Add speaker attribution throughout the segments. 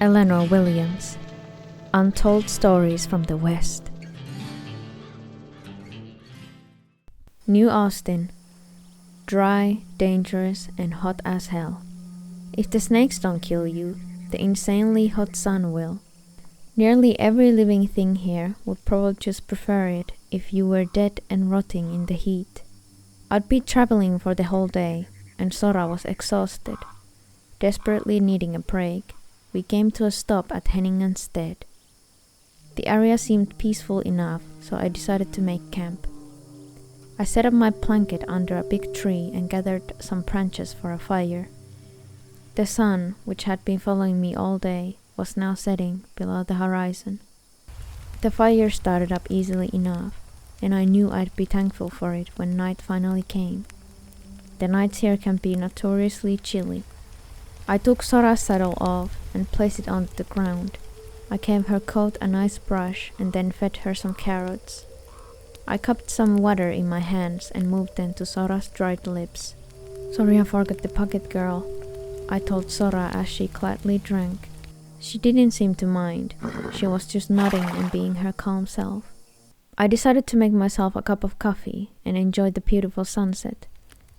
Speaker 1: Eleanor Williams. Untold Stories from the West. New Austin. Dry, dangerous, and hot as hell. If the snakes don't kill you, the insanely hot sun will. Nearly every living thing here would probably just prefer it if you were dead and rotting in the heat. I'd be traveling for the whole day, and Sora was exhausted. Desperately needing a break, we came to a stop at Henningenstead. The area seemed peaceful enough, so I decided to make camp. I set up my blanket under a big tree and gathered some branches for a fire. The sun, which had been following me all day, was now setting below the horizon. The fire started up easily enough, and I knew I'd be thankful for it when night finally came. The nights here can be notoriously chilly. I took Sora's saddle off and placed it on the ground. I gave her coat a nice brush and then fed her some carrots. I cupped some water in my hands and moved them to Sora's dried lips. "Sorry I forgot the bucket, girl," I told Sora as she gladly drank. She didn't seem to mind. She was just nodding and being her calm self. I decided to make myself a cup of coffee and enjoy the beautiful sunset.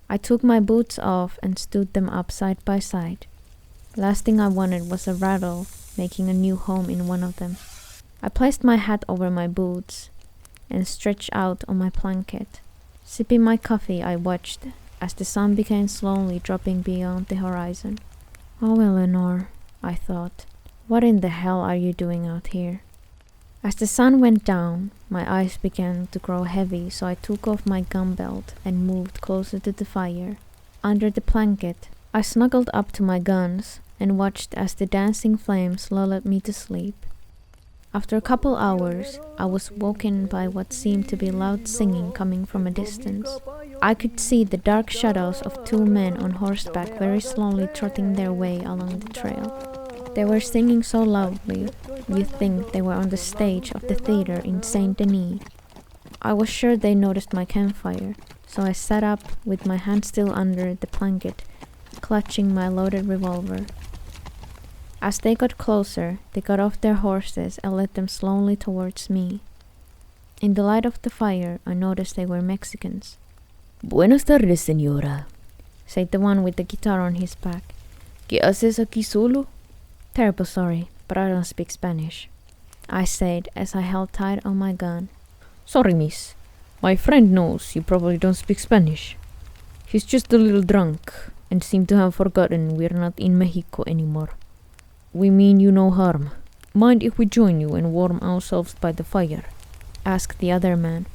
Speaker 1: I took my boots off and stood them up side by side. Last thing I wanted was a rattle making a new home in one of them. I placed my hat over my boots and stretched out on my blanket. Sipping my coffee, I watched as the sun began slowly dropping beyond the horizon. "Oh, Eleanor," I thought, "what in the hell are you doing out here?" As the sun went down, my eyes began to grow heavy, so I took off my gun belt and moved closer to the fire. Under the blanket, I snuggled up to my guns and watched as the dancing flames lulled me to sleep. After a couple hours, I was woken by what seemed to be loud singing coming from a distance. I could see the dark shadows of two men on horseback very slowly trotting their way along the trail. They were singing so loudly, you'd think they were on the stage of the theater in Saint Denis. I was sure they noticed my campfire, so I sat up with my hand still under the blanket, clutching my loaded revolver. As they got closer, they got off their horses and led them slowly towards me. In the light of the fire, I noticed they were Mexicans.
Speaker 2: "Buenas tardes, señora,"
Speaker 1: said the one with the guitar on his back.
Speaker 2: "¿Qué haces aquí solo?"
Speaker 1: "Terrible sorry, but I don't speak Spanish," I said as I held tight on my gun.
Speaker 2: "Sorry, miss. My friend knows you probably don't speak Spanish. He's just a little drunk and seemed to have forgotten we're not in Mexico anymore. We mean you no harm. Mind if we join you and warm ourselves by the fire?"
Speaker 1: asked the other man.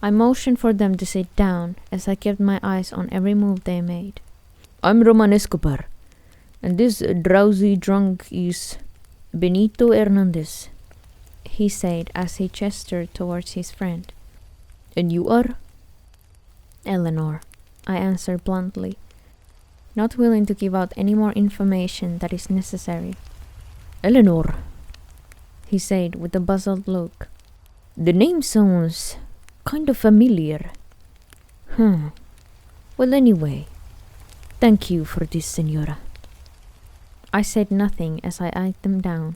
Speaker 1: I motioned for them to sit down as I kept my eyes on every move they made.
Speaker 2: "I'm Roman Escobar, and this drowsy drunk is Benito Hernandez,"
Speaker 1: he said as he gestured towards his friend.
Speaker 2: "And you are?"
Speaker 1: "Eleanor," I answered bluntly, not willing to give out any more information that is necessary.
Speaker 2: "Eleanor,"
Speaker 1: he said with a puzzled look.
Speaker 2: "The name sounds kind of familiar." Well, anyway, thank you for this, señora."
Speaker 1: I said nothing as I eyed them down.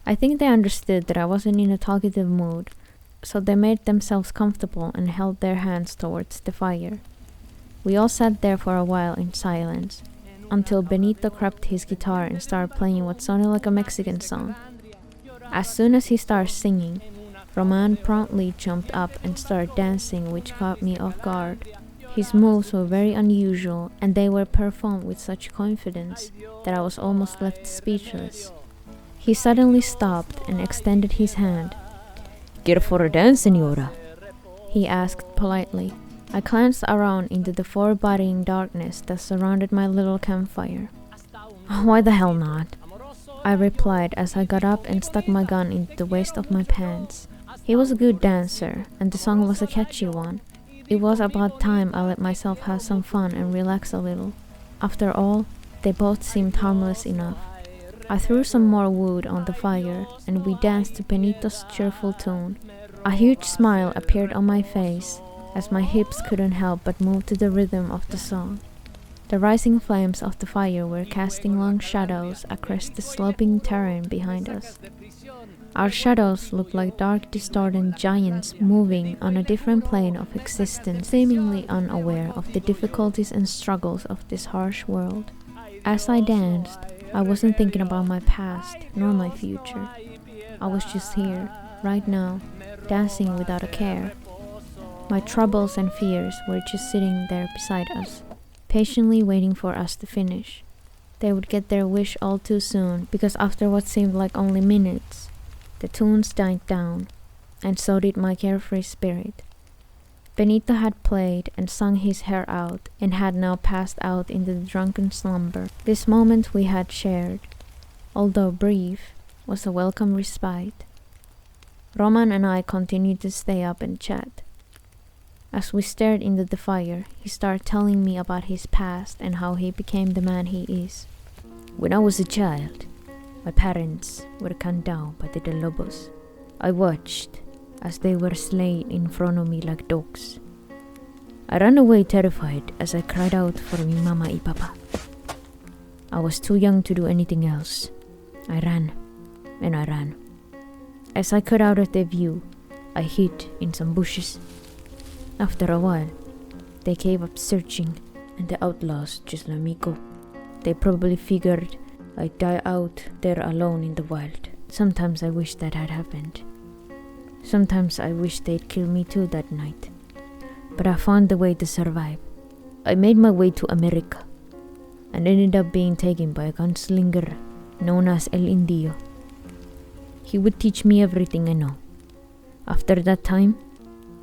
Speaker 1: I think they understood that I wasn't in a talkative mood, so they made themselves comfortable and held their hands towards the fire. We all sat there for a while in silence, until Benito grabbed his guitar and started playing what sounded like a Mexican song. As soon as he started singing, Roman promptly jumped up and started dancing, which caught me off guard. His moves were very unusual, and they were performed with such confidence that I was almost left speechless. He suddenly stopped and extended his hand.
Speaker 2: "Care for a dance, señora?"
Speaker 1: he asked politely. I glanced around into the foreboding darkness that surrounded my little campfire. "Why the hell not?" I replied as I got up and stuck my gun into the waist of my pants. He was a good dancer, and the song was a catchy one. It was about time I let myself have some fun and relax a little. After all, they both seemed harmless enough. I threw some more wood on the fire, and we danced to Benito's cheerful tune. A huge smile appeared on my face, as my hips couldn't help but move to the rhythm of the song. The rising flames of the fire were casting long shadows across the sloping terrain behind us. Our shadows looked like dark, distorted giants moving on a different plane of existence, seemingly unaware of the difficulties and struggles of this harsh world. As I danced, I wasn't thinking about my past nor my future. I was just here, right now, dancing without a care. My troubles and fears were just sitting there beside us, patiently waiting for us to finish. They would get their wish all too soon, because after what seemed like only minutes, the tunes died down, and so did my carefree spirit. Benito had played and sung his hair out, and had now passed out into the drunken slumber. This moment we had shared, although brief, was a welcome respite. Roman and I continued to stay up and chat. As we stared into the fire, he started telling me about his past and how he became the man he is.
Speaker 2: When I was a child, my parents were gunned down by the Lobos. I watched as they were slain in front of me like dogs. I ran away terrified as I cried out for mi mama y papa. I was too young to do anything else. I ran, and I ran. As I cut out of their view, I hid in some bushes. After a while, they gave up searching, and the outlaws just let me go. They probably figured I'd die out there alone in the wild. Sometimes I wish that had happened. Sometimes I wish they'd kill me too that night. But I found the way to survive. I made my way to America, and ended up being taken by a gunslinger known as El Indio. He would teach me everything I know. After that time,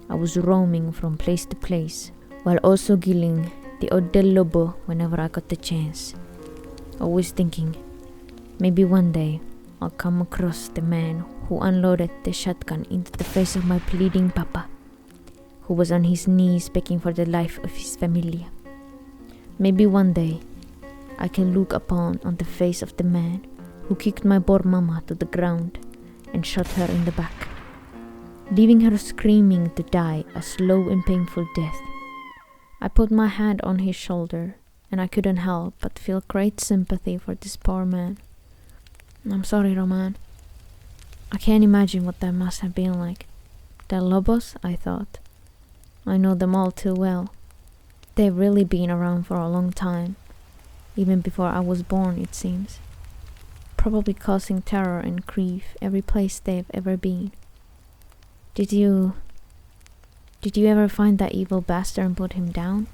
Speaker 2: I was roaming from place to place, while also killing the odd del Lobo whenever I got the chance. Always thinking, maybe one day I'll come across the man who unloaded the shotgun into the face of my pleading papa, who was on his knees begging for the life of his familia. Maybe one day I can look upon on the face of the man who kicked my poor mama to the ground and shot her in the back, leaving her screaming to die a slow and painful death. I put my hand on his shoulder, and I couldn't help but feel great sympathy for this poor man. I'm sorry, Roman. I can't imagine what that must have been like. The Lobos, I thought. I know them all too well. They've really been around for a long time, even before I was born, it seems. Probably causing terror and grief every place they've ever been. Did you ever find that evil bastard and put him down?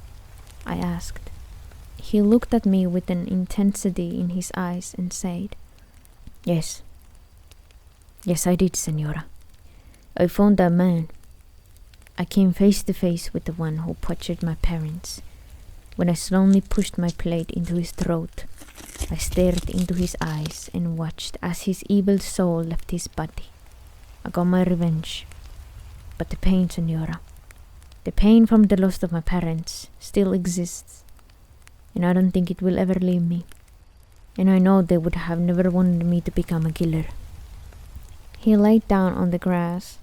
Speaker 2: I asked. He looked at me with an intensity in his eyes and said, Yes, I did, Senora. I found that man. I came face to face with the one who butchered my parents. When I slowly pushed my blade into his throat, I stared into his eyes and watched as his evil soul left his body. I got my revenge. But the pain, Senora, the pain from the loss of my parents still exists, and I don't think it will ever leave me. And I know they would have never wanted me to become a killer. He laid down on the grass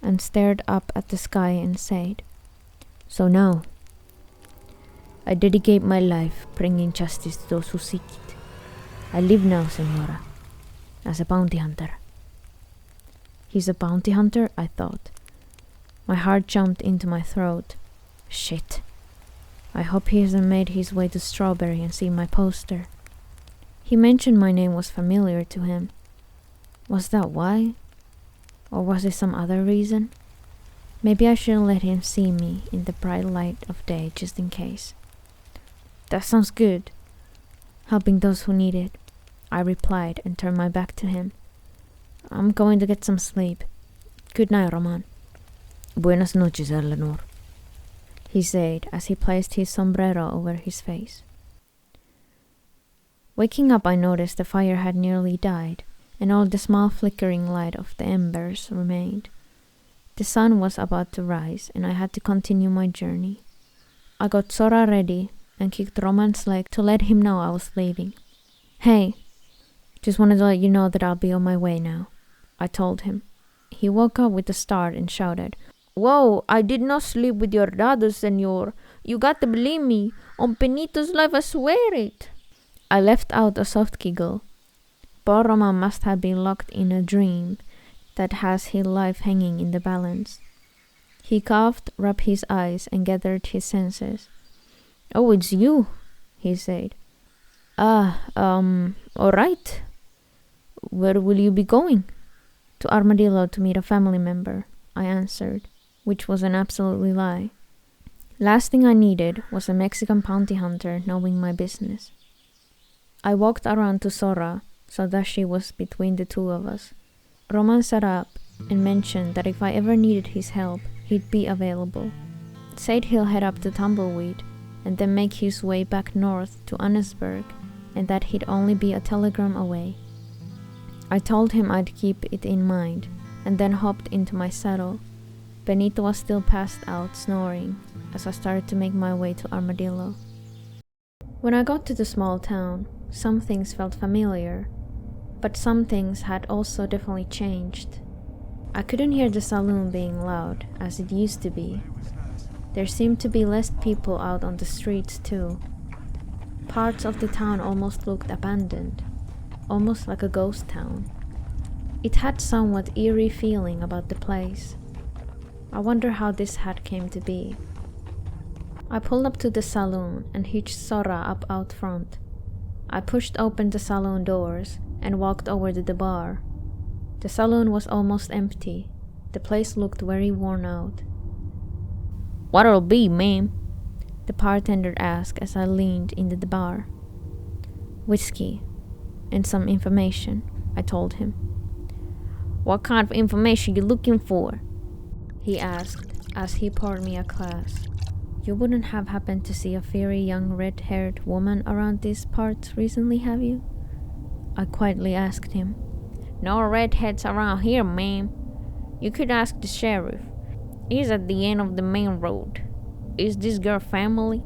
Speaker 2: and stared up at the sky and said, So now, I dedicate my life bringing justice to those who seek it. I live now, Senora, as a bounty hunter. He's a bounty hunter, I thought. My heart jumped into my throat. Shit. I hope he hasn't made his way to Strawberry and seen my poster. He mentioned my name was familiar to him. Was that why? Or was it some other reason? Maybe I shouldn't let him see me in the bright light of day just in case. That sounds good. Helping those who need it, I replied and turned my back to him. I'm going to get some sleep. Good night, Roman.
Speaker 3: Buenas noches, Eleanor,
Speaker 1: he said as he placed his sombrero over his face. Waking up, I noticed the fire had nearly died, and all the small flickering light of the embers remained. The sun was about to rise, and I had to continue my journey. I got Sora ready and kicked Roman's leg to let him know I was leaving. Hey, just wanted to let you know that I'll be on my way now, I told him. He woke up with a start and shouted, Whoa, I did not sleep with your daughter, senor.
Speaker 2: You got to believe me. On Benito's life, I swear it. I left out a soft giggle. Poor Roman must have been locked in a dream that has his life hanging in the balance. He coughed, rubbed his eyes, and gathered his senses. Oh, it's you, he said. All right. Where will you be going? To Armadillo to meet a family member, I answered, which was an absolutely lie. Last thing I needed was a Mexican bounty hunter knowing my business. I walked around to Sora, so that she was between the two of us. Roman sat up and mentioned that if I ever needed his help, he'd be available. Said he'll head up to Tumbleweed and then make his way back north to Annesburg, and that he'd only be a telegram away. I told him I'd keep it in mind, and then hopped into my saddle. Benito was still passed out, snoring, as I started to make my way to Armadillo. When I got to the small town, some things felt familiar, but some things had also definitely changed. I couldn't hear the saloon being loud, as it used to be. There seemed to be less people out on the streets too. Parts of the town almost looked abandoned, almost like a ghost town. It had somewhat eerie feeling about the place. I wonder how this had came to be. I pulled up to the saloon and hitched Sora up out front. I pushed open the saloon doors and walked over to the bar. The saloon was almost empty. The place looked very worn out.
Speaker 3: What'll be, ma'am?
Speaker 2: The bartender asked as I leaned into the bar. Whiskey and some information, I told him.
Speaker 3: What kind of information you looking for?
Speaker 2: He asked as he poured me a glass. You wouldn't have happened to see a very young red-haired woman around these parts recently, have you? I quietly asked him.
Speaker 3: No redheads around here, ma'am. You could ask the sheriff. He's at the end of the main road. Is this girl family?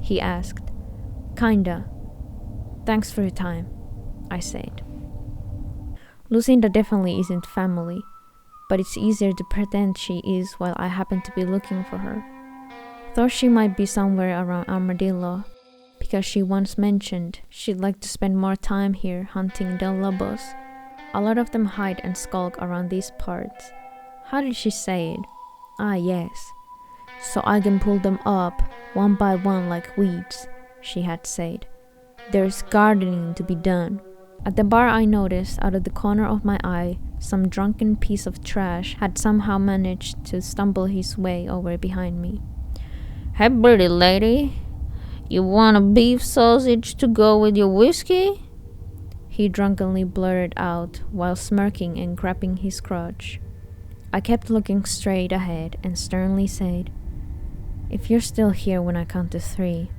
Speaker 2: He asked. Kinda. Thanks for your time, I said. Lucinda definitely isn't family, but it's easier to pretend she is while I happen to be looking for her. Thought she might be somewhere around Armadillo, because she once mentioned she'd like to spend more time here hunting Del Lobos. A lot of them hide and skulk around these parts. How did she say it? Ah, yes. So I can pull them up one by one like weeds, she had said. There's gardening to be done. At the bar I noticed, out of the corner of my eye, some drunken piece of trash had somehow managed to stumble his way over behind me.
Speaker 3: Hey, pretty lady, you want a beef sausage to go with your whiskey?
Speaker 2: He drunkenly blurted out while smirking and grabbing his crotch. I kept looking straight ahead and sternly said, If you're still here when I count to 3,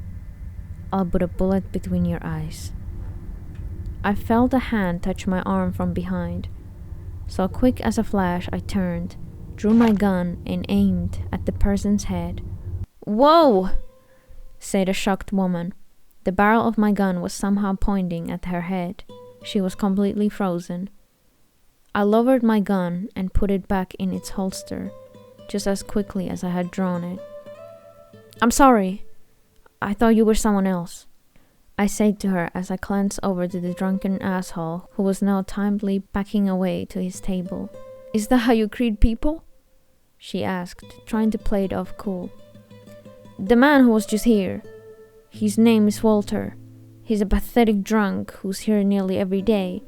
Speaker 2: I'll put a bullet between your eyes. I felt a hand touch my arm from behind. So quick as a flash I turned, drew my gun and aimed at the person's head. Whoa! Said a shocked woman. The barrel of my gun was somehow pointing at her head. She was completely frozen. I lowered my gun and put it back in its holster, just as quickly as I had drawn it. I'm sorry. I thought you were someone else, I said to her as I glanced over to the drunken asshole who was now timidly backing away to his table. Is that how you greet people? She asked, trying to play it off cool. The man who was just here. His name is Walter. He's a pathetic drunk who's here nearly every day.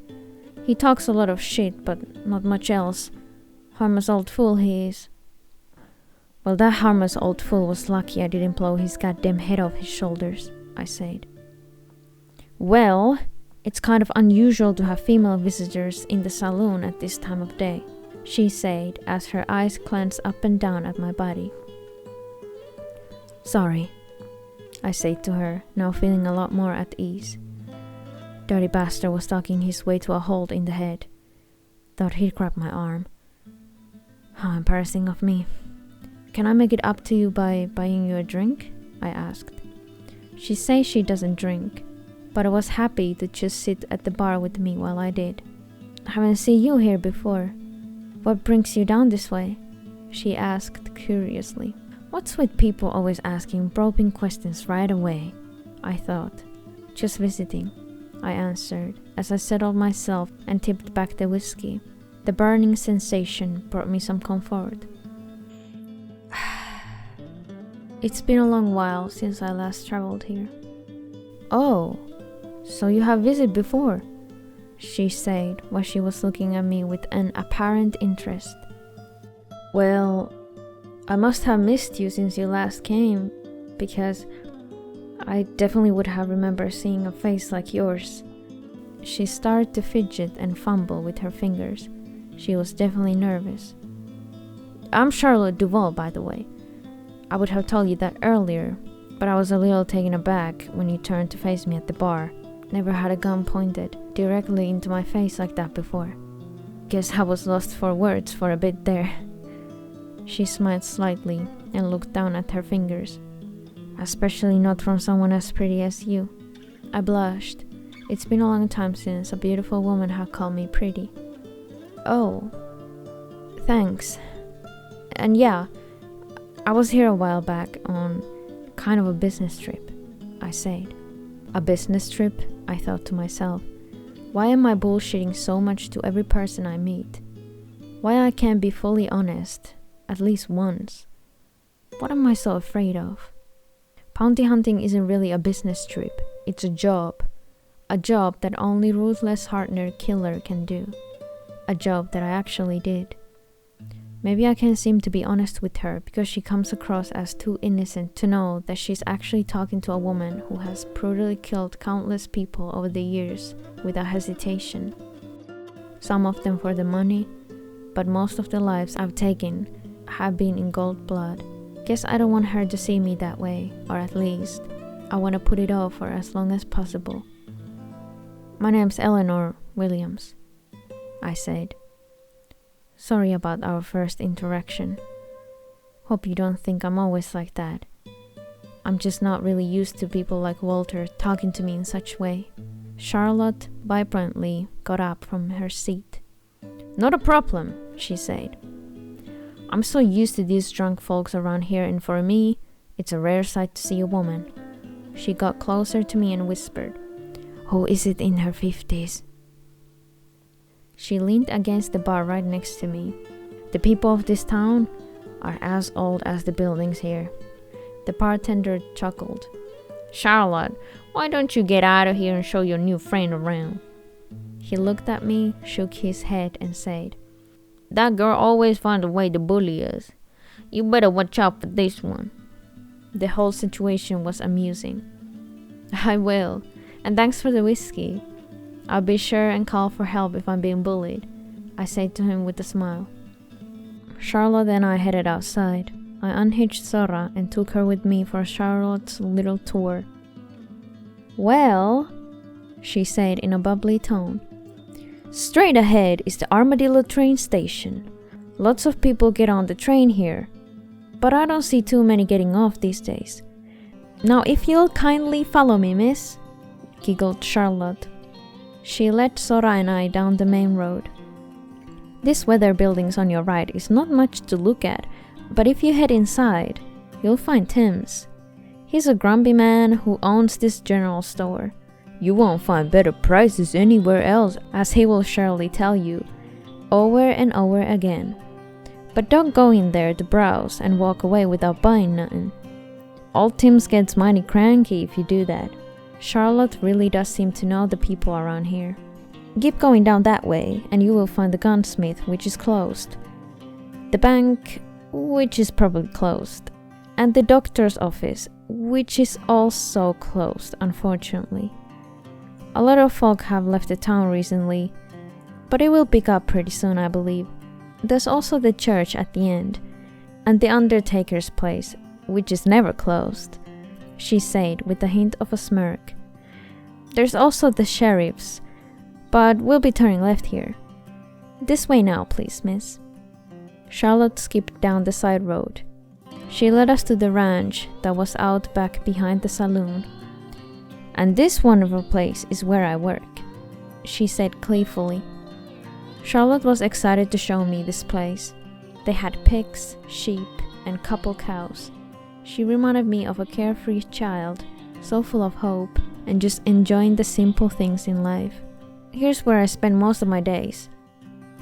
Speaker 2: He talks a lot of shit, but not much else. Harmless old fool he is. Well, that harmless old fool was lucky I didn't blow his goddamn head off his shoulders, I said. Well, it's kind of unusual to have female visitors in the saloon at this time of day, she said as her eyes glanced up and down at my body. Sorry, I said to her, now feeling a lot more at ease. Dirty bastard was talking his way to a hold in the head. Thought he'd grab my arm. How embarrassing of me. Can I make it up to you by buying you a drink? I asked. She says she doesn't drink, but I was happy to just sit at the bar with me while I did. I haven't seen you here before. What brings you down this way? She asked curiously.
Speaker 1: What's with people always asking probing questions right away? I thought. Just visiting, I answered as I settled myself and tipped back the whiskey. The burning sensation brought me some comfort. It's been a long while since I last traveled here. Oh, so you have visited before? She said while she was looking at me with an apparent interest. Well, I must have missed you since you last came, because I definitely would have remembered seeing a face like yours. She started to fidget and fumble with her fingers. She was definitely nervous. I'm Charlotte Duval, by the way. I would have told you that earlier, but I was a little taken aback when you turned to face me at the bar. Never had a gun pointed directly into my face like that before. Guess I was lost for words for a bit there. She smiled slightly and looked down at her fingers. Especially not from someone as pretty as you. I blushed. It's been a long time since a beautiful woman had called me pretty. Oh, thanks. And yeah, I was here a while back on kind of a business trip, I said. A business trip? I thought to myself. Why am I bullshitting so much to every person I meet? Why I can't be fully honest, at least once? What am I so afraid of? Bounty hunting isn't really a business trip, it's a job. A job that only ruthless partner killer can do. A job that I actually did. Maybe I can seem to be honest with her because she comes across as too innocent to know that she's actually talking to a woman who has brutally killed countless people over the years without hesitation. Some of them for the money, but most of the lives I've taken have been in cold blood. Guess I don't want her to see me that way, or at least, I want to put it off for as long as possible. My name's Eleanor Williams, I said. Sorry about our first interaction. Hope you don't think I'm always like that. I'm just not really used to people like Walter talking to me in such way. Charlotte vibrantly got up from her seat. Not a problem, she said. I'm so used to these drunk folks around here, and for me, it's a rare sight to see a woman. She got closer to me and whispered, "Who is it in her 50s?" She leaned against the bar right next to me. The people of this town are as old as the buildings here. The bartender chuckled. Charlotte, why don't you get out of here and show your new friend around? He looked at me, shook his head, and said, That girl always finds a way to bully us. You better watch out for this one. The whole situation was amusing. I will, and thanks for the whiskey. I'll be sure and call for help if I'm being bullied, I said to him with a smile. Charlotte and I headed outside. I unhitched Sora and took her with me for Charlotte's little tour. Well, she said in a bubbly tone, straight ahead is the Armadillo train station. Lots of people get on the train here, but I don't see too many getting off these days. Now if you'll kindly follow me, miss, giggled Charlotte. She led Sora and I down the main road. This weather building's on your right is not much to look at, but if you head inside, you'll find Tim's. He's a grumpy man who owns this general store. You won't find better prices anywhere else, as he will surely tell you, over and over again. But don't go in there to browse and walk away without buying nothing. Old Tim's gets mighty cranky if you do that. Charlotte really does seem to know the people around here. Keep going down that way and you will find the gunsmith, which is closed. The bank, which is probably closed. And the doctor's office, which is also closed, unfortunately. A lot of folk have left the town recently, but it will pick up pretty soon, I believe. There's also the church at the end, and the undertaker's place, which is never closed, she said with a hint of a smirk. There's also the sheriff's, but we'll be turning left here. This way now, please, miss. Charlotte skipped down the side road. She led us to the ranch that was out back behind the saloon. And this wonderful place is where I work, she said gleefully. Charlotte was excited to show me this place. They had pigs, sheep, and couple cows. She reminded me of a carefree child, so full of hope and just enjoying the simple things in life. "Here's where I spend most of my days,"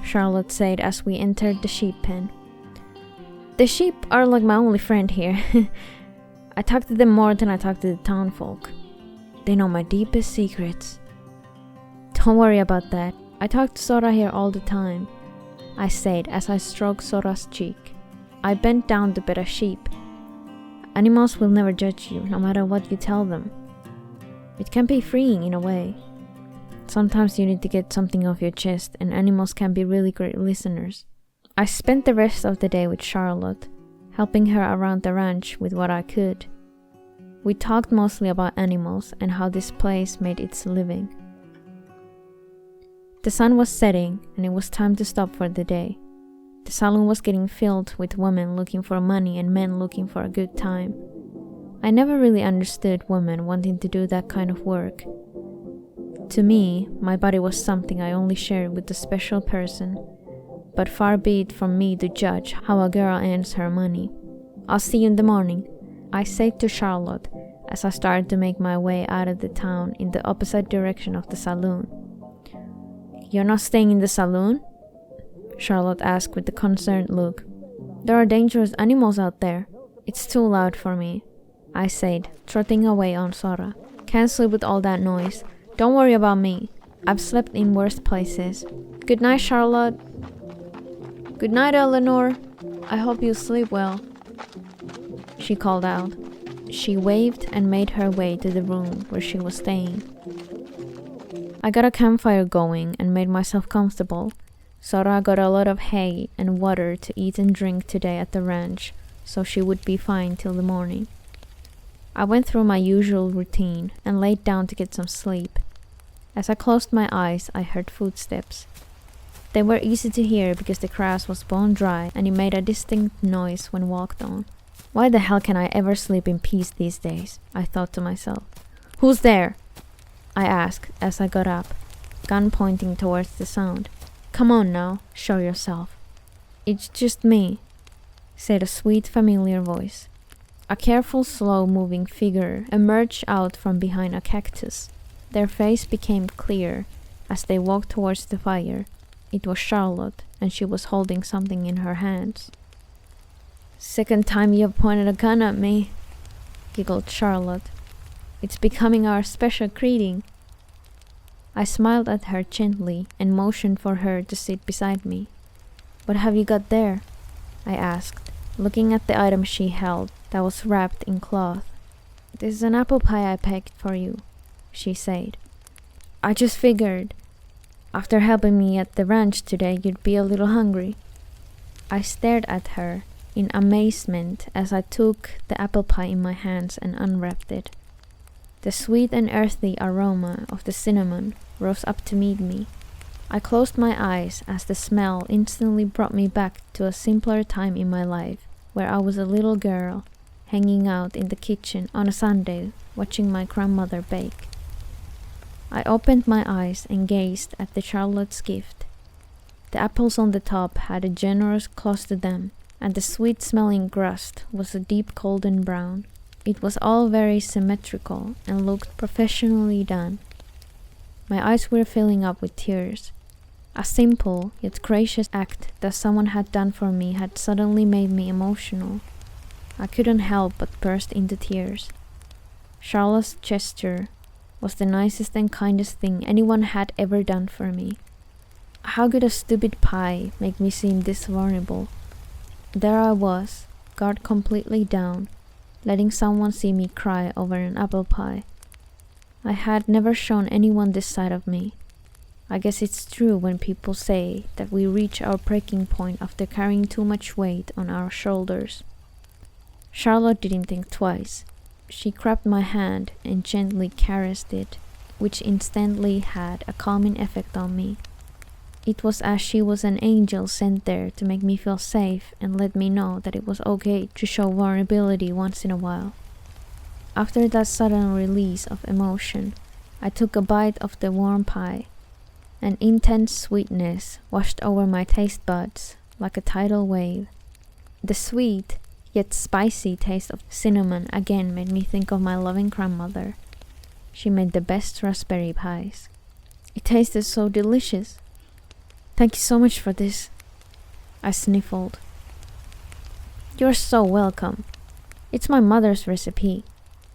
Speaker 1: Charlotte said as we entered the sheep pen. "The sheep are like my only friend here. I talk to them more than I talk to the town folk. They know my deepest secrets." "Don't worry about that. I talk to Sora here all the time," I said as I stroked Sora's cheek. I bent down to pet a sheep. "Animals will never judge you, no matter what you tell them. It can be freeing in a way. Sometimes you need to get something off your chest, and animals can be really great listeners." I spent the rest of the day with Charlotte, helping her around the ranch with what I could. We talked mostly about animals and how this place made its living. The sun was setting, and it was time to stop for the day. The saloon was getting filled with women looking for money and men looking for a good time. I never really understood women wanting to do that kind of work. To me, my body was something I only shared with a special person, but far be it from me to judge how a girl earns her money. "I'll see you in the morning," I said to Charlotte as I started to make my way out of the town in the opposite direction of the saloon. "You're not staying in the saloon?" Charlotte asked with a concerned look. "There are dangerous animals out there. It's too loud for me," I said, trotting away on Sora. "Can't sleep with all that noise. Don't worry about me. I've slept in worse places. Good night, Charlotte." "Good night, Eleanor. I hope you sleep well," she called out. She waved and made her way to the room where she was staying. I got a campfire going and made myself comfortable. Sora got a lot of hay and water to eat and drink today at the ranch, so she would be fine till the morning. I went through my usual routine and laid down to get some sleep. As I closed my eyes, I heard footsteps. They were easy to hear because the grass was bone dry and it made a distinct noise when walked on. Why the hell can I ever sleep in peace these days? I thought to myself. "Who's there?" I asked as I got up, gun pointing towards the sound. "Come on now, show yourself." "It's just me," said a sweet, familiar voice. A careful, slow-moving figure emerged out from behind a cactus. Their face became clear as they walked towards the fire. It was Charlotte, and she was holding something in her hands. "Second time you've pointed a gun at me," giggled Charlotte. "It's becoming our special greeting." I smiled at her gently and motioned for her to sit beside me. "What have you got there?" I asked, looking at the item she held that was wrapped in cloth. "This is an apple pie I packed for you," she said. "I just figured, after helping me at the ranch today, you'd be a little hungry." I stared at her in amazement as I took the apple pie in my hands and unwrapped it. The sweet and earthy aroma of the cinnamon rose up to meet me. I closed my eyes as the smell instantly brought me back to a simpler time in my life, where I was a little girl, hanging out in the kitchen on a Sunday, watching my grandmother bake. I opened my eyes and gazed at the Charlotte's gift. The apples on the top had a generous close to them, and the sweet-smelling crust was a deep golden brown. It was all very symmetrical and looked professionally done. My eyes were filling up with tears. A simple yet gracious act that someone had done for me had suddenly made me emotional. I couldn't help but burst into tears. Charlotte's gesture was the nicest and kindest thing anyone had ever done for me. How could a stupid pie make me seem this vulnerable? There I was, guard completely down, letting someone see me cry over an apple pie. I had never shown anyone this side of me. I guess it's true when people say that we reach our breaking point after carrying too much weight on our shoulders. Charlotte didn't think twice. She grabbed my hand and gently caressed it, which instantly had a calming effect on me. It was as she was an angel sent there to make me feel safe and let me know that it was okay to show vulnerability once in a while. After that sudden release of emotion, I took a bite of the warm pie. An intense sweetness washed over my taste buds like a tidal wave. The sweet, yet spicy taste of cinnamon again made me think of my loving grandmother. She made the best raspberry pies. It tasted so delicious. Thank you so much for this, I sniffled. You're so welcome. It's my mother's recipe,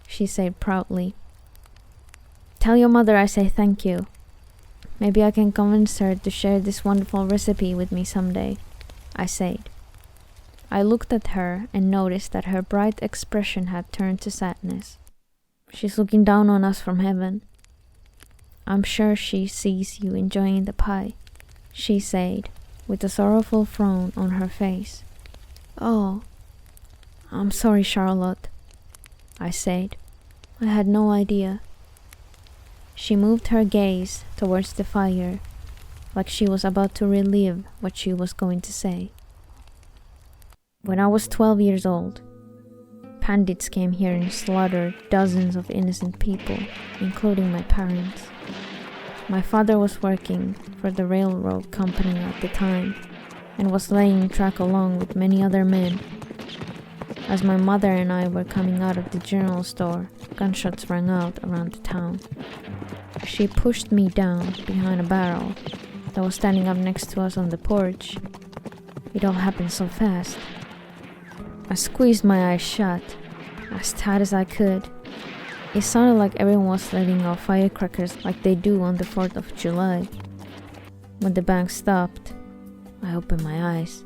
Speaker 1: she said proudly. Tell your mother I say thank you. Maybe I can convince her to share this wonderful recipe with me someday, I said. I looked at her and noticed that her bright expression had turned to sadness. She's looking down on us from heaven. I'm sure she sees you enjoying the pie, she said, with a sorrowful frown on her face. Oh, I'm sorry, Charlotte, I said. I had no idea. She moved her gaze towards the fire, like she was about to relive what she was going to say. When I was 12 years old, bandits came here and slaughtered dozens of innocent people, including my parents. My father was working for the railroad company at the time and was laying track along with many other men. As my mother and I were coming out of the general store, gunshots rang out around the town. She pushed me down behind a barrel that was standing up next to us on the porch. It all happened so fast. I squeezed my eyes shut, as tight as I could. It sounded like everyone was letting off firecrackers like they do on the 4th of July. When the bang stopped, I opened my eyes.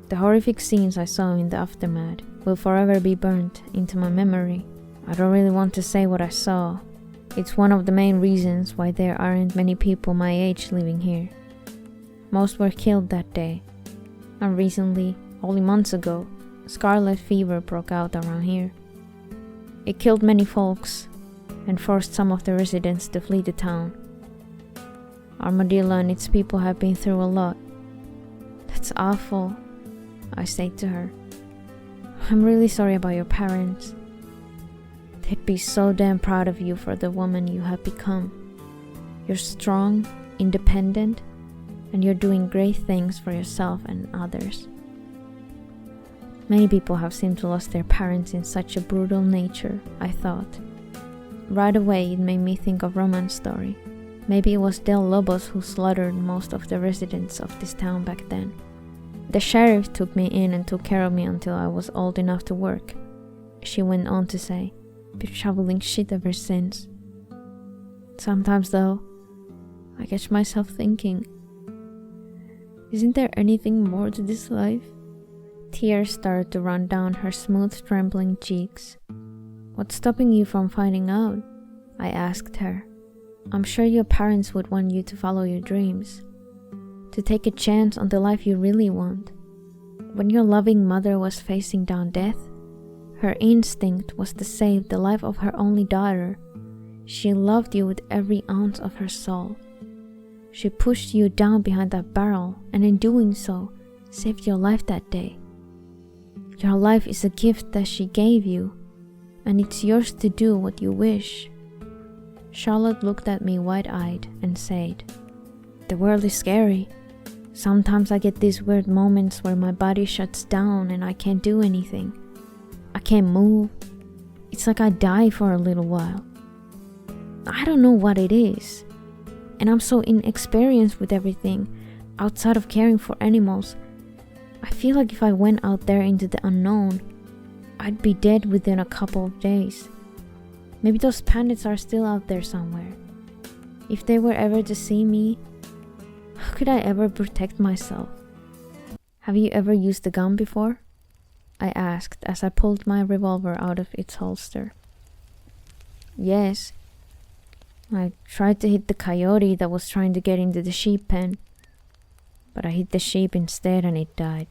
Speaker 1: The horrific scenes I saw in the aftermath will forever be burnt into my memory. I don't really want to say what I saw. It's one of the main reasons why there aren't many people my age living here. Most were killed that day. And recently, only months ago, scarlet fever broke out around here. It killed many folks and forced some of the residents to flee the town. Armadillo and its people have been through a lot. That's awful, I said to her. I'm really sorry about your parents. They'd be so damn proud of you for the woman you have become. You're strong, independent, and you're doing great things for yourself and others. Many people have seemed to lose their parents in such a brutal nature, I thought. Right away it made me think of Roman's story. Maybe it was Del Lobos who slaughtered most of the residents of this town back then. The sheriff took me in and took care of me until I was old enough to work, she went on to say. Been shoveling shit ever since. Sometimes though, I catch myself thinking, isn't there anything more to this life? Tears started to run down her smooth, trembling cheeks. What's stopping you from finding out? I asked her. I'm sure your parents would want you to follow your dreams, to take a chance on the life you really want. When your loving mother was facing down death, her instinct was to save the life of her only daughter. She loved you with every ounce of her soul. She pushed you down behind that barrel, and in doing so, saved your life that day. Your life is a gift that she gave you, and it's yours to do what you wish. Charlotte looked at me wide-eyed and said, The world is scary. Sometimes I get these weird moments where my body shuts down and I can't do anything. I can't move. It's like I die for a little while. I don't know what it is. And I'm so inexperienced with everything outside of caring for animals. I feel like if I went out there into the unknown, I'd be dead within a couple of days. Maybe those bandits are still out there somewhere. If they were ever to see me, how could I ever protect myself? Have you ever used a gun before? I asked as I pulled my revolver out of its holster. Yes. I tried to hit the coyote that was trying to get into the sheep pen, but I hit the sheep instead and it died,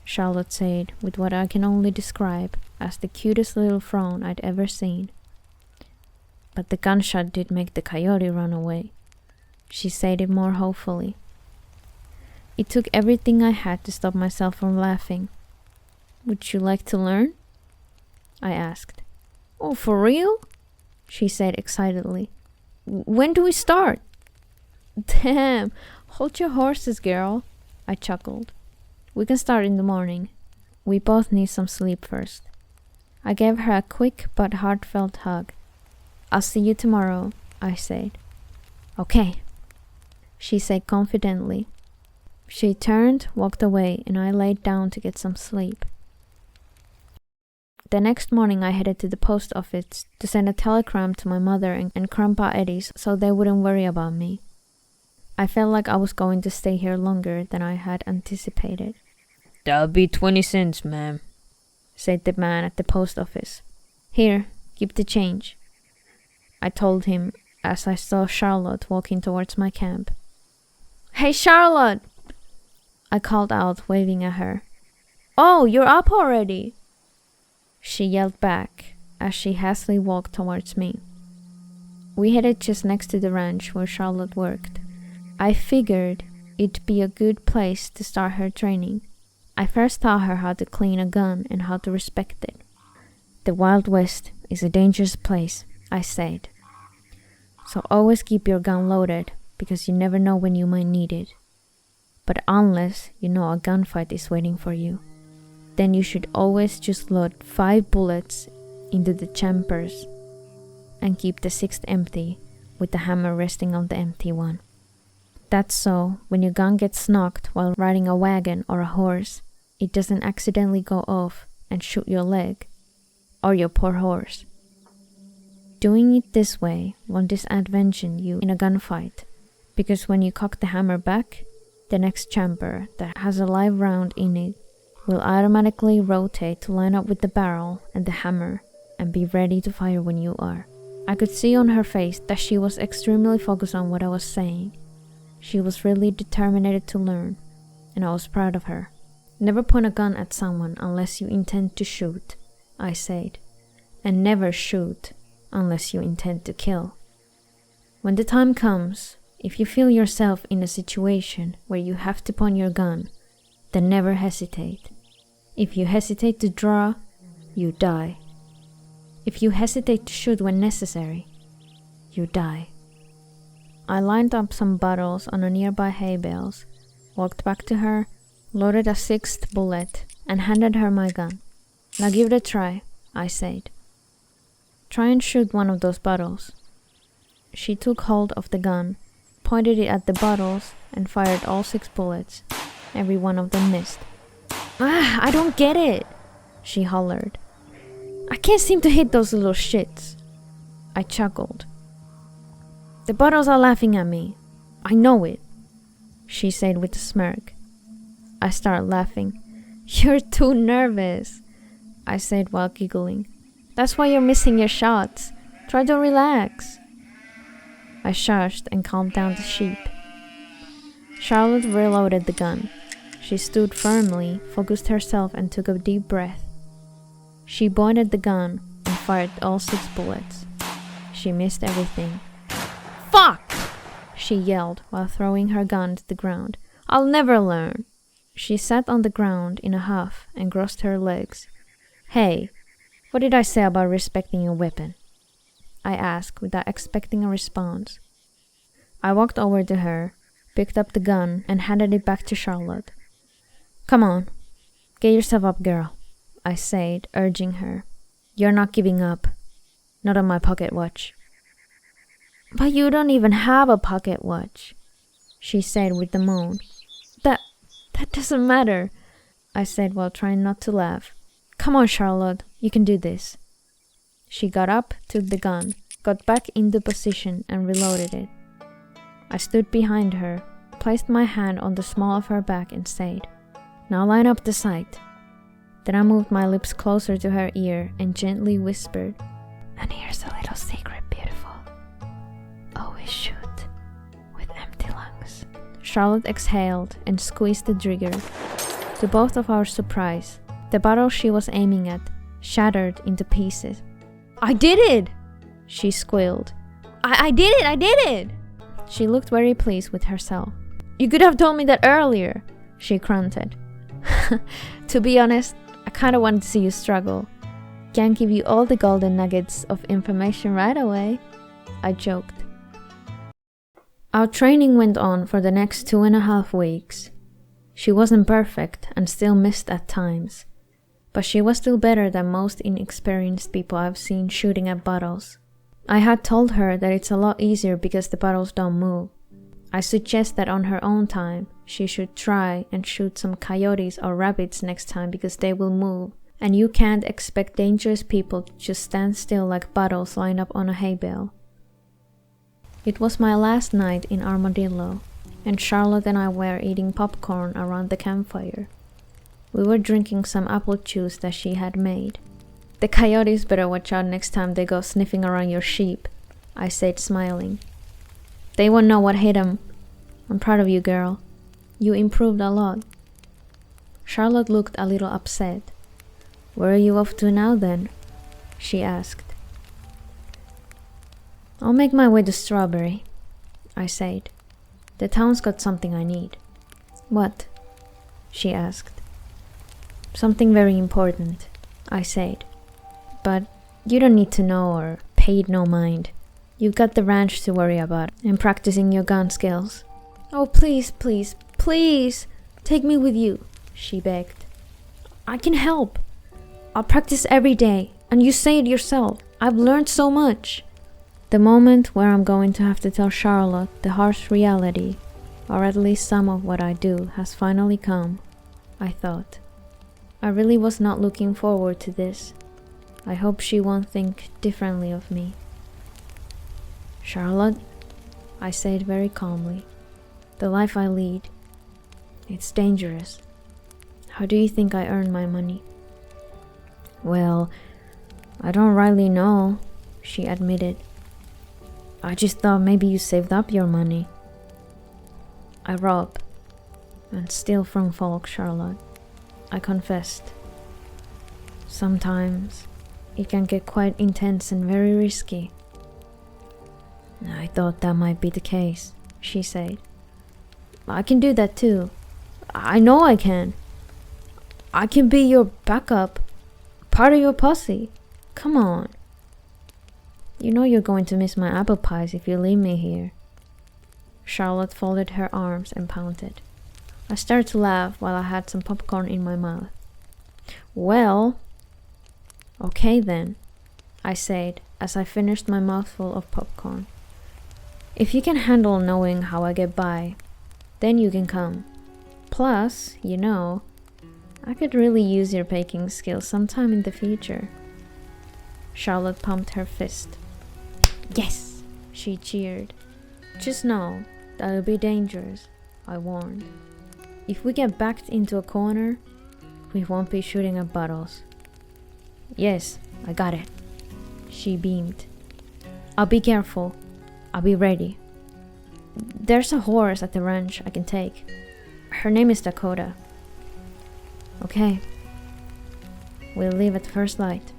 Speaker 1: Charlotte said with what I can only describe as the cutest little frown I'd ever seen. But the gunshot did make the coyote run away. She said it more hopefully. It took everything I had to stop myself from laughing. Would you like to learn? I asked. Oh, for real? She said excitedly. When do we start? Damn, hold your horses, girl, I chuckled. We can start in the morning. We both need some sleep first. I gave her a quick but heartfelt hug. I'll see you tomorrow, I said. Okay, she said confidently. She turned, walked away, and I laid down to get some sleep. The next morning I headed to the post office to send a telegram to my mother and Grandpa Eddie's so they wouldn't worry about me. I felt like I was going to stay here longer than I had anticipated.
Speaker 2: That'll be 20 cents, ma'am,
Speaker 1: said the man at the post office. Here, keep the change, I told him as I saw Charlotte walking towards my camp. Hey, Charlotte! I called out, waving at her. Oh, you're up already! She yelled back as she hastily walked towards me. We headed just next to the ranch where Charlotte worked. I figured it'd be a good place to start her training. I first taught her how to clean a gun and how to respect it. The Wild West is a dangerous place, I said. So always keep your gun loaded because you never know when you might need it. But unless you know a gunfight is waiting for you, then you should always just load 5 bullets into the chambers and keep the 6th empty with the hammer resting on the empty one. That's so when your gun gets knocked while riding a wagon or a horse, it doesn't accidentally go off and shoot your leg or your poor horse. Doing it this way won't disadvantage you in a gunfight, because when you cock the hammer back, the next chamber that has a live round in it will automatically rotate to line up with the barrel and the hammer and be ready to fire when you are. I could see on her face that she was extremely focused on what I was saying. She was really determined to learn, and I was proud of her. Never point a gun at someone unless you intend to shoot, I said, and never shoot unless you intend to kill. When the time comes, if you feel yourself in a situation where you have to point your gun, then never hesitate. If you hesitate to draw, you die. If you hesitate to shoot when necessary, you die. I lined up some bottles on a nearby hay bales, walked back to her, loaded a 6th bullet, and handed her my gun. Now give it a try, I said. Try and shoot one of those bottles. She took hold of the gun, pointed it at the bottles, and fired all 6 bullets. Every one of them missed. I don't get it, she hollered. I can't seem to hit those little shits. I chuckled. The bottles are laughing at me. I know it, she said with a smirk. I started laughing. You're too nervous, I said while giggling. That's why you're missing your shots. Try to relax. I shushed and calmed down the sheep. Charlotte reloaded the gun. She stood firmly, focused herself, and took a deep breath. She pointed the gun and fired all 6 bullets. She missed everything. Fuck! She yelled while throwing her gun to the ground. I'll never learn. She sat on the ground in a huff and crossed her legs. Hey, what did I say about respecting your weapon? I asked without expecting a response. I walked over to her, picked up the gun, and handed it back to Charlotte. Come on, get yourself up, girl, I said, urging her. You're not giving up. Not on my pocket watch. But you don't even have a pocket watch, she said with a moan. That doesn't matter, I said while trying not to laugh. Come on, Charlotte, you can do this. She got up, took the gun, got back into position, and reloaded it. I stood behind her, placed my hand on the small of her back, and said, Now line up the sight. Then I moved my lips closer to her ear and gently whispered, And here's a little secret, beautiful. Always shoot with empty lungs. Charlotte exhaled and squeezed the trigger. To both of our surprise, the bottle she was aiming at shattered into pieces. I did it! She squealed. I did it! She looked very pleased with herself. You could have told me that earlier, she grunted. To be honest, I kinda wanted to see you struggle. Can't give you all the golden nuggets of information right away, I joked. Our training went on for the next 2.5 weeks. She wasn't perfect and still missed at times, but she was still better than most inexperienced people I've seen shooting at bottles. I had told her that it's a lot easier because the bottles don't move. I suggest that on her own time, she should try and shoot some coyotes or rabbits next time because they will move, and you can't expect dangerous people to just stand still like bottles lined up on a hay bale. It was my last night in Armadillo, and Charlotte and I were eating popcorn around the campfire. We were drinking some apple juice that she had made. The coyotes better watch out next time they go sniffing around your sheep, I said, smiling. They won't know what hit 'em. I'm proud of you, girl. You improved a lot. Charlotte looked a little upset. Where are you off to now then? She asked. I'll make my way to Strawberry, I said. The town's got something I need. What? She asked. Something very important, I said. But you don't need to know or pay it no mind. You've got the ranch to worry about and practicing your gun skills. Oh, please, please, please, take me with you, she begged. I can help. I'll practice every day, and you say it yourself. I've learned so much. The moment where I'm going to have to tell Charlotte the harsh reality, or at least some of what I do, has finally come, I thought. I really was not looking forward to this. I hope she won't think differently of me. Charlotte, I said very calmly, the life I lead, it's dangerous. How do you think I earn my money? Well, I don't really know, she admitted. I just thought maybe you saved up your money. I rob and steal from folk, Charlotte, I confessed. Sometimes it can get quite intense and very risky. I thought that might be the case, she said. I can do that too. I know I can. I can be your backup, part of your posse. Come on. You know you're going to miss my apple pies if you leave me here. Charlotte folded her arms and pouted. I started to laugh while I had some popcorn in my mouth. Well, okay then, I said as I finished my mouthful of popcorn. If you can handle knowing how I get by, then you can come. Plus, you know, I could really use your baking skills sometime in the future. Charlotte pumped her fist. Yes, she cheered. Just know that it'll be dangerous, I warned. If we get backed into a corner, we won't be shooting at bottles. Yes, I got it. She beamed. I'll be careful. I'll be ready. There's a horse at the ranch I can take. Her name is Dakota. Okay. We'll leave at first light,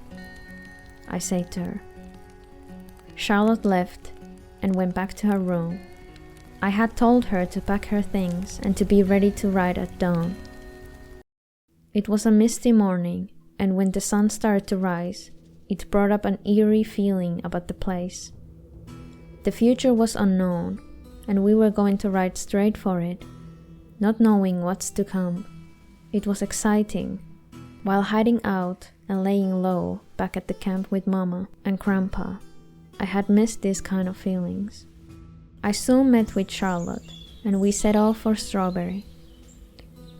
Speaker 1: I said to her. Charlotte left and went back to her room. I had told her to pack her things and to be ready to ride at dawn. It was a misty morning, and when the sun started to rise, it brought up an eerie feeling about the place. The future was unknown, and we were going to ride straight for it, not knowing what's to come. It was exciting. While hiding out and laying low back at the camp with Mama and Grandpa, I had missed these kind of feelings. I soon met with Charlotte, and we set off for Strawberry.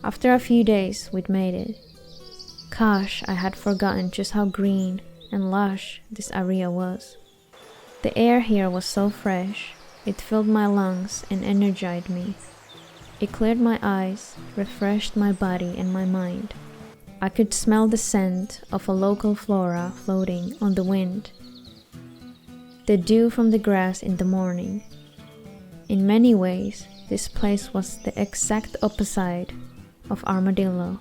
Speaker 1: After a few days, we'd made it. Gosh, I had forgotten just how green and lush this area was. The air here was so fresh, it filled my lungs and energized me. It cleared my eyes, refreshed my body and my mind. I could smell the scent of a local flora floating on the wind, the dew from the grass in the morning. In many ways, this place was the exact opposite of Armadillo.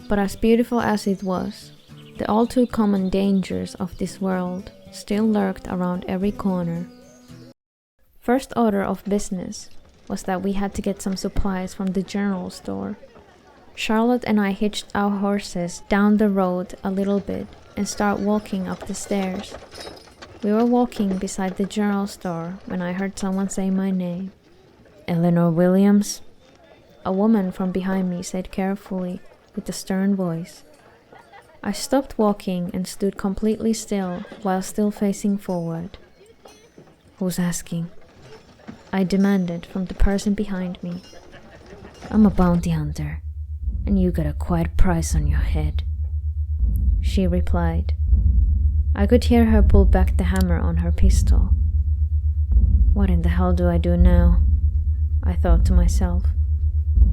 Speaker 1: But as beautiful as it was, the all too common dangers of this world still lurked around every corner. First order of business was that we had to get some supplies from the general store. Charlotte and I hitched our horses down the road a little bit and started walking up the stairs. We were walking beside the general store when I heard someone say my name. Eleanor Williams? A woman from behind me said carefully with a stern voice. I stopped walking and stood completely still while still facing forward. "Who's asking?" I demanded from the person behind me. "I'm a bounty hunter, and you got a quiet price on your head," she replied. I could hear her pull back the hammer on her pistol. What in the hell do I do now? I thought to myself,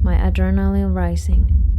Speaker 1: my adrenaline rising.